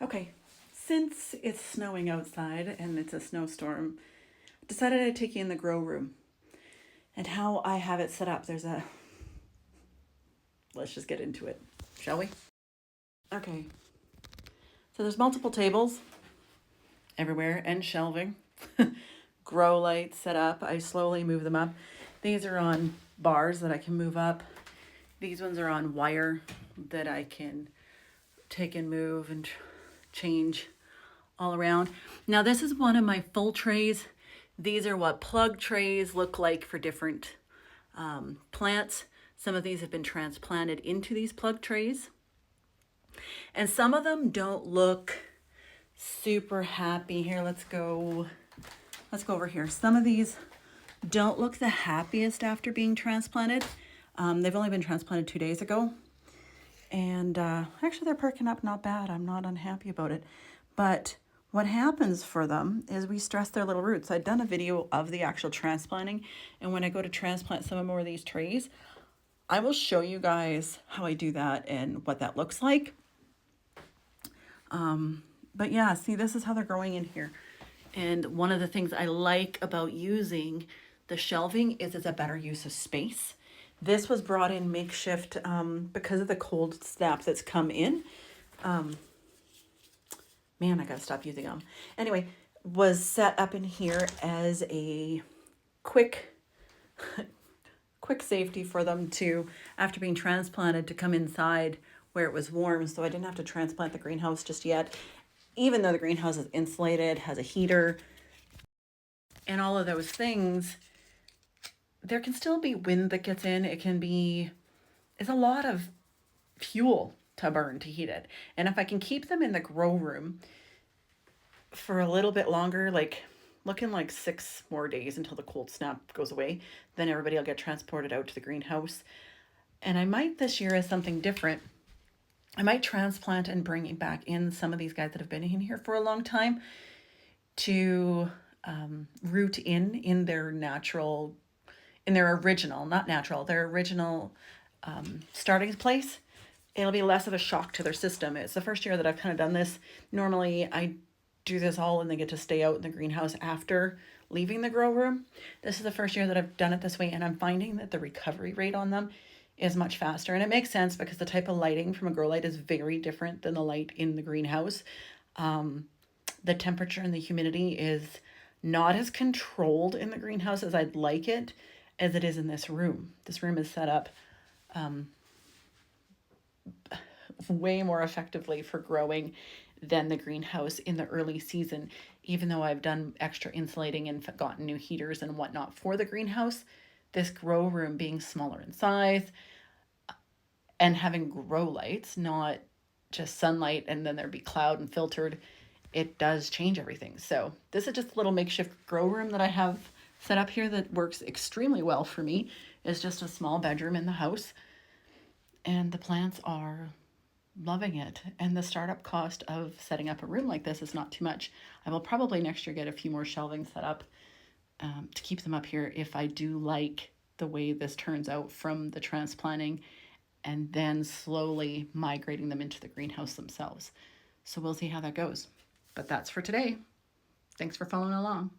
Okay, since it's snowing outside and it's a snowstorm, I decided I'd take you in the grow room. And how I have it set up, let's just get into it, shall we? Okay, so there's multiple tables everywhere and shelving. Grow lights set up. I slowly move them up. These are on bars that I can move up. These ones are on wire that I can take and move and change all around. Now this is one of my full trays. These are what plug trays look like for different plants. Some of these have been transplanted into these plug trays. And some of them don't look super happy. Here, let's go over here. Some of these don't look the happiest after being transplanted. They've only been transplanted 2 days ago. And actually they're perking up not bad. I'm not unhappy about it. But what happens for them is we stress their little roots. I'd done a video of the actual transplanting. And when I go to transplant some more of these trays, I will show you guys how I do that and what that looks like. But yeah, see, this is how they're growing in here. And one of the things I like about using the shelving is it's a better use of space. This was brought in makeshift because of the cold snap that's come in. Man, I gotta stop using them. Anyway, was set up in here as a quick safety for them to, after being transplanted, to come inside where it was warm. So I didn't have to transplant the greenhouse just yet. Even though the greenhouse is insulated, has a heater, and all of those things, there can still be wind that gets in. It's a lot of fuel to burn to heat it. And if I can keep them in the grow room for a little bit longer, like looking like 6 more days until the cold snap goes away, then everybody will get transported out to the greenhouse. And I might this year as something different. I might transplant and bring back in some of these guys that have been in here for a long time to root in their natural, in their original, not natural, their original starting place. It'll be less of a shock to their system. It's the first year that I've kind of done this. Normally I do this all and they get to stay out in the greenhouse after leaving the grow room. This is the first year that I've done it this way, and I'm finding that the recovery rate on them is much faster. And it makes sense because the type of lighting from a grow light is very different than the light in the greenhouse. The temperature and the humidity is not as controlled in the greenhouse as I'd like it as it is in this room. This room is set up way more effectively for growing than the greenhouse in the early season. Even though I've done extra insulating and gotten new heaters and whatnot for the greenhouse, this grow room being smaller in size and having grow lights, not just sunlight and then there'd be cloud and filtered, it does change everything. So this is just a little makeshift grow room that I have set up here that works extremely well for me. It's just a small bedroom in the house, and the plants are loving it. And the startup cost of setting up a room like this is not too much. I will probably next year get a few more shelving set up to keep them up here if I do like the way this turns out from the transplanting and then slowly migrating them into the greenhouse themselves. So we'll see how that goes. But that's for today. Thanks for following along.